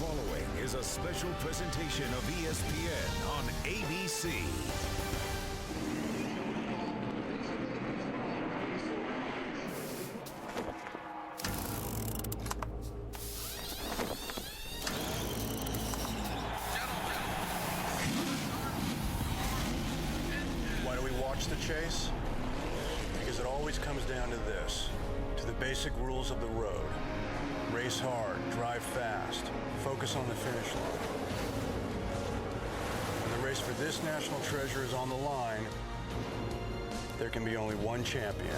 following is a special presentation of ESPN on ABC. Why do we watch the chase? Because it always comes down to this, to the basic rules of the road. Race hard, drive fast, focus on the finish line. When the race for this national treasure is on the line, there can be only one champion.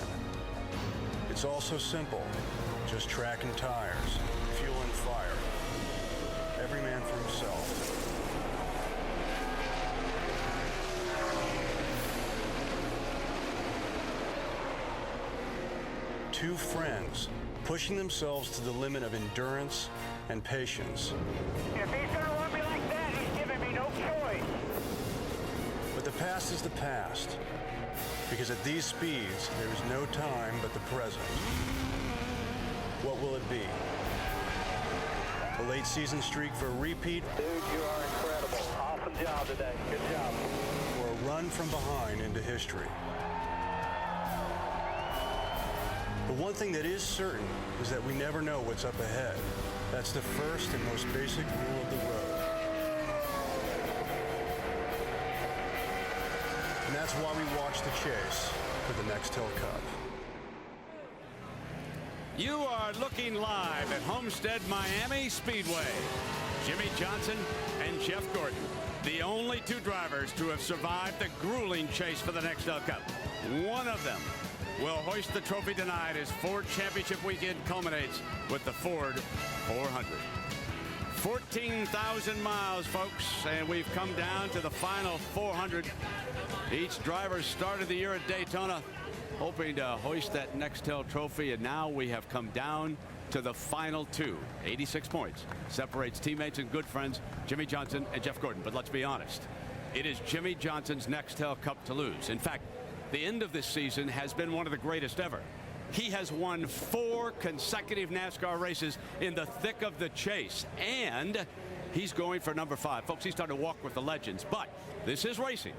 It's all so simple, just track and tires, fuel and fire. Every man for himself. Two friends pushing themselves to the limit of endurance and patience. If he's going to want me like that, he's giving me no choice. But the past is the past, because at these speeds, there is no time but the present. What will it be? A late season streak for a repeat? Dude, you are incredible. Awesome job today. Good job. Or a run from behind into history? The one thing that is certain is that we never know what's up ahead. That's the first and most basic rule of the road. And that's why we watch the chase for the Nextel Cup. You are looking live at Homestead-Miami Speedway. Jimmy Johnson and Jeff Gordon, the only two drivers to have survived the grueling chase for the Nextel Cup. One of them will hoist the trophy tonight as Ford Championship weekend culminates with the Ford 400. 14,000 miles, folks, and we've come down to the final 400. Each driver started the year at Daytona hoping to hoist that Nextel trophy, and now we have come down to the final two. 86 points separates teammates and good friends Jimmy Johnson and Jeff Gordon. But let's be honest, it is Jimmy Johnson's Nextel Cup to lose. In fact, the end of this season has been one of the greatest ever. He has won 4 consecutive NASCAR races in the thick of the chase, and he's going for number 5. Folks, he's starting to walk with the legends, but this is racing.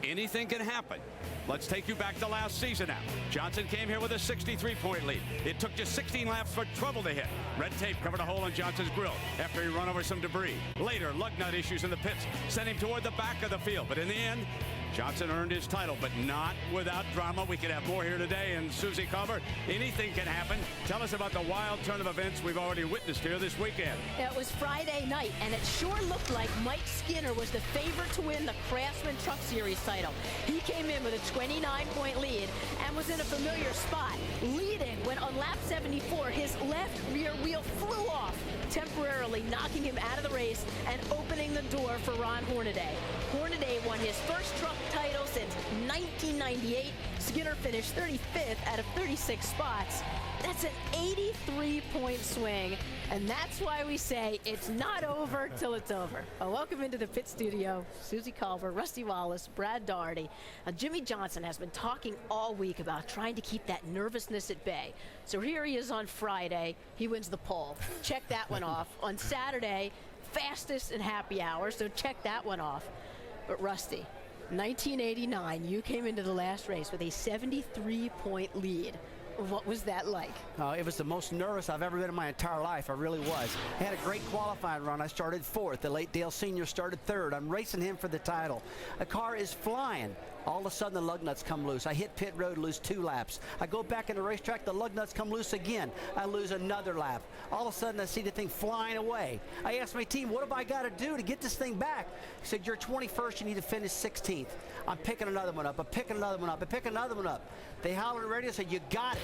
Anything can happen. Let's take you back to last season now. Johnson came here with a 63-point lead. It took just 16 laps for trouble to hit. Red tape covered a hole in Johnson's grill after he run over some debris. Later, lug nut issues in the pits sent him toward the back of the field, but in the end, Johnson earned his title, but not without drama. We could have more here today. And Susie Culver, anything can happen. Tell us about the wild turn of events we've already witnessed here this weekend. It was Friday night, and it sure looked like Mike Skinner was the favorite to win the Craftsman Truck Series title. He came in with a 29-point lead and was in a familiar spot, leading when on lap 74, his left rear wheel flew off, temporarily knocking him out of the race and opening the door for Ron Hornaday. Hornaday won his first truck title since 1998. Skinner finished 35th out of 36 spots. That's an 83-point swing, and that's why we say it's not over till it's over. Well, welcome into the pit studio, Susie Culver, Rusty Wallace, Brad Daugherty. Now, Jimmy Johnson has been talking all week about trying to keep that nervousness at bay. So here he is on Friday. He wins the pole. Check that one off. On Saturday, fastest and happy hour, so check that one off. But Rusty, 1989, you came into the last race with a 73-point lead. What was that like? It was the most nervous I've ever been in my entire life. I really was. I had a great qualifying run. I started 4th. The late Dale Sr. started 3rd. I'm racing him for the title. The car is flying. All of a sudden, the lug nuts come loose. I hit pit road, lose 2 laps. I go back in the racetrack, the lug nuts come loose again. I lose another lap. All of a sudden, I see the thing flying away. I asked my team, what have I got to do to get this thing back? He said, you're 21st, you need to finish 16th. I'm picking another one up. I'm picking another one up. I'm picking another one up. They hollered at the radio and said, you got it.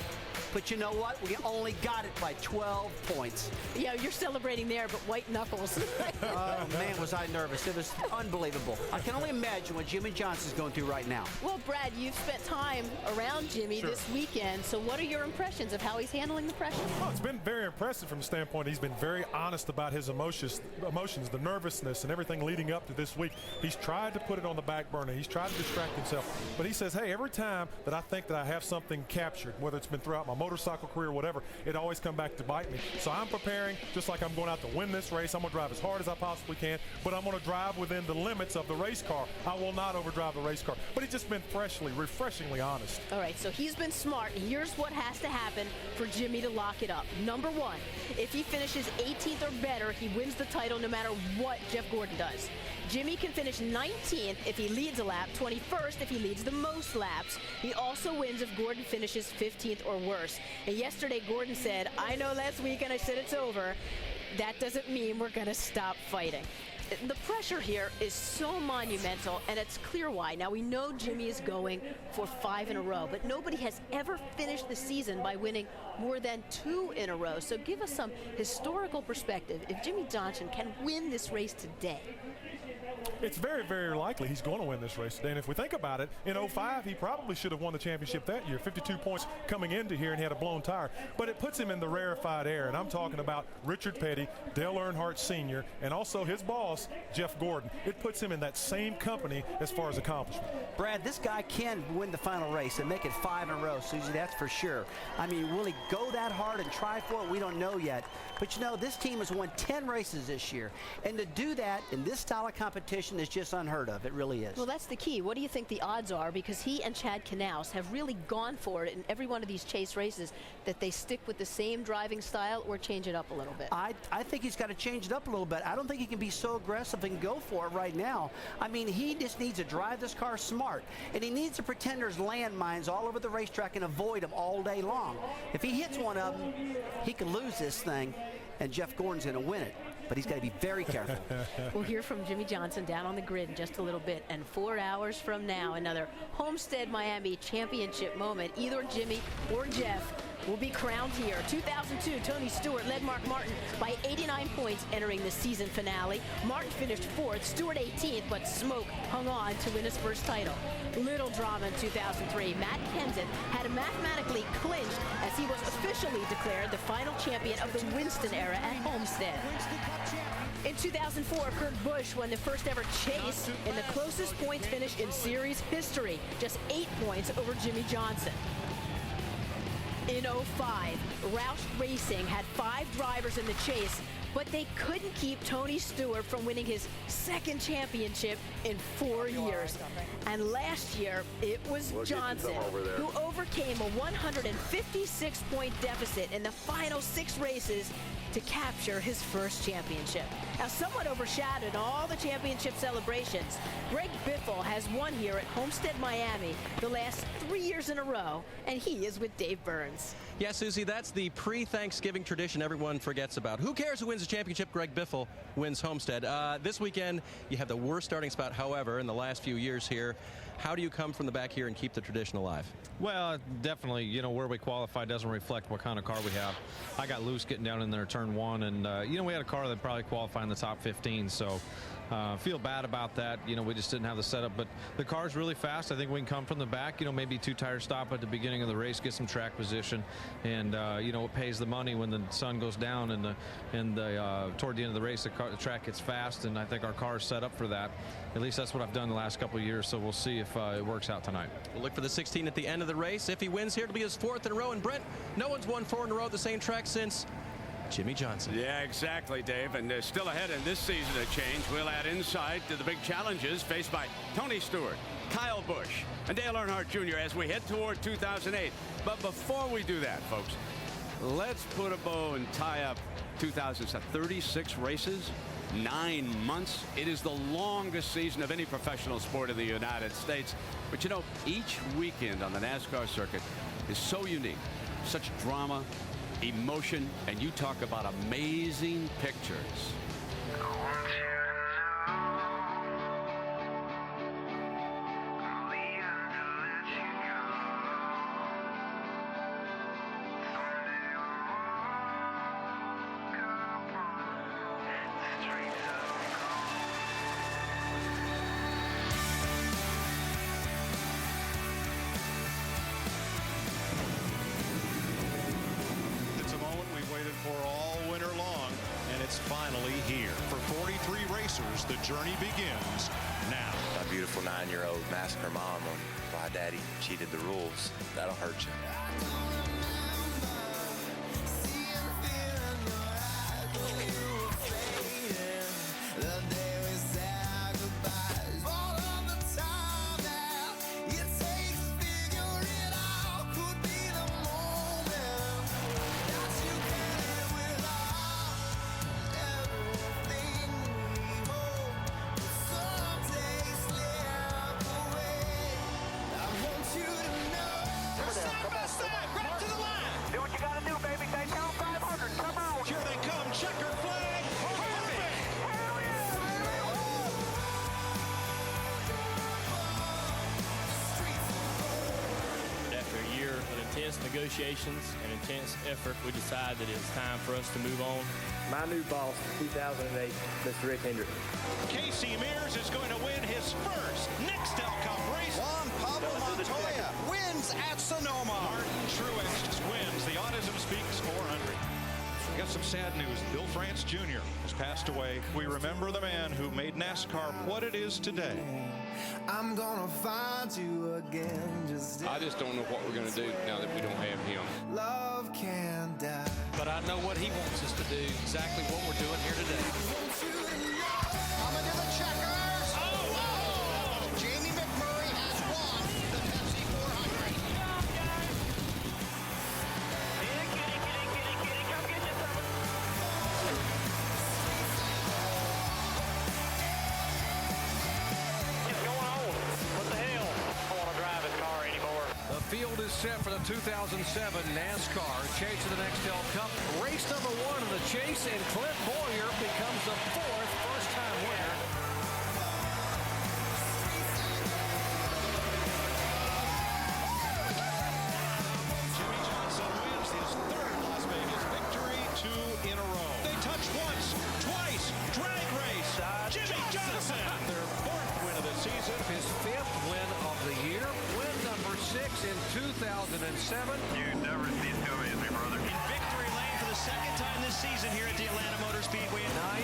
But you know what? We only got it by 12 points. Yeah, you're celebrating there, but white knuckles. Oh, man, was I nervous. It was unbelievable. I can only imagine what Jimmy Johnson's going through right now. now. Well, Brad, you've spent time around Jimmy this weekend, so what are your impressions of how he's handling the pressure? Well, it's been very impressive from the standpoint he's been very honest about his emotions, the nervousness and everything leading up to this week. He's tried to put it on the back burner. He's tried to distract himself. But he says, hey, every time that I think that I have something captured, whether it's been throughout my motorcycle career or whatever, it always comes back to bite me. So I'm preparing just like I'm going out to win this race. I'm going to drive as hard as I possibly can, but I'm going to drive within the limits of the race car. I will not overdrive the race car. But he's just been refreshingly honest. All right, so he's been smart, and here's what has to happen for Jimmy to lock it up. Number one, if he finishes 18th or better, he wins the title no matter what Jeff Gordon does. Jimmy can finish 19th if he leads a lap, 21st if he leads the most laps. He also wins if Gordon finishes 15th or worse. And yesterday, Gordon said, I know last weekend I said it's over. That doesn't mean we're going to stop fighting. The pressure here is so monumental, and it's clear why. Now, we know Jimmy is going for 5 in a row, but nobody has ever finished the season by winning more than 2 in a row. So give us some historical perspective. If Jimmy Johnson can win this race today, it's very, very likely he's going to win this race today. And if we think about it, in 05, he probably should have won the championship that year. 52 points coming into here, and he had a blown tire. But it puts him in the rarefied air. And I'm talking about Richard Petty, Dale Earnhardt Sr., and also his boss, Jeff Gordon. It puts him in that same company as far as accomplishment. Brad, this guy can win the final race and make it 5 in a row, Susie, that's for sure. I mean, will he go that hard and try for it? We don't know yet. But, you know, this team has won 10 races this year. And to do that in this style of competition is just unheard of. It really is. Well, that's the key. What do you think the odds are? Because he and Chad Knaus have really gone for it in every one of these chase races, that they stick with the same driving style or change it up a little bit. I think he's got to change it up a little bit. I don't think he can be so aggressive and go for it right now. I mean, he just needs to drive this car smart, and he needs to pretend there's landmines all over the racetrack and avoid them all day long. If he hits one of them, he could lose this thing, and Jeff Gordon's going to win it. But he's got to be very careful. We'll hear from Jimmy Johnson down on the grid in just a little bit. And 4 hours from now, another Homestead-Miami championship moment. Either Jimmy or Jeff will be crowned here. 2002, Tony Stewart led Mark Martin by 89 points entering the season finale. Martin finished 4th, Stewart 18th, but Smoke hung on to win his first title. Little drama in 2003. Matt Kenseth had mathematically clinched as he was officially declared the final champion of the Winston era at Homestead. In 2004, Kurt Busch won the first ever chase in the closest points finish in series history, just 8 points over Jimmy Johnson. In 05, Roush Racing had 5 drivers in the chase, but they couldn't keep Tony Stewart from winning his 2nd championship in 4 years. And last year, it was Johnson who overcame a 156-point deficit in the final 6 races to capture his first championship. Now, somewhat overshadowed all the championship celebrations, Greg Biffle has won here at Homestead-Miami the last 3 years in a row, and he is with Dave Burns. Yeah, Susie, that's the pre-Thanksgiving tradition everyone forgets about. Who cares who wins the championship? Greg Biffle wins Homestead. This weekend, you have the worst starting spot, however, in the last few years here. How do you come from the back here and keep the tradition alive? Well, definitely, you know, where we qualify doesn't reflect what kind of car we have. I got loose getting down in there turn 1, and, you know, we had a car that probably qualified in the top 15, so feel bad about that. You know, we just didn't have the setup, but the car's really fast. I think we can come from the back, you know, maybe 2-tire stop at the beginning of the race, get some track position, and, you know, it pays the money when the sun goes down and toward the end of the race, the track gets fast, and I think our car's set up for that. At least that's what I've done the last couple of years, so we'll see if it works out tonight. We'll look for the 16 at the end of the race. If he wins here, it'll be his 4th in a row. And Brent, no one's won 4 in a row at the same track since Jimmy Johnson. Yeah, exactly, Dave. And still ahead in this season of change. We'll add insight to the big challenges faced by Tony Stewart, Kyle Busch, and Dale Earnhardt Jr. as we head toward 2008. But before we do that, folks, let's put a bow and tie up 36 races. 9 months. It is the longest season of any professional sport in the United States. But you know, each weekend on the NASCAR circuit is so unique. Such drama, emotion, and you talk about amazing pictures. It's finally here. For 43 racers, the journey begins now. My beautiful 9-year-old massacre mom on why daddy cheated the rules. That'll hurt you. Intense negotiations and intense effort, we decided that it was time for us to move on. My new boss, 2008, Mr. Rick Hendrick. Casey Mears is going to win his first Nextel Cup race. Juan Pablo Montoya wins at Sonoma. Martin Truex wins the Autism Speaks 400. We got some sad news. Bill France Jr. has passed away. We remember the man who made NASCAR what it is today. I'm gonna find you again. I just don't know what we're gonna do now that we don't have him. Love can die. But I know what he wants us to do, exactly what we're doing here today. Coming to the checkers. Oh! Jamie McMurray has won the Pepsi 400. The field is set for the 2007 NASCAR Chase of the Nextel Cup. Race number 1 of the chase, and Clint Boyer becomes the 4th first-time winner. Jimmy Johnson wins his 3rd Las Vegas victory, 2 in a row. They touch once, twice, drag race. Jimmy Johnson, their 4th win of the season. His 5th win of the year. Win number 6 in 2007. You never see it too easy, brother. In victory lane for the 2nd time this season here at the Atlanta Motor Speedway. 9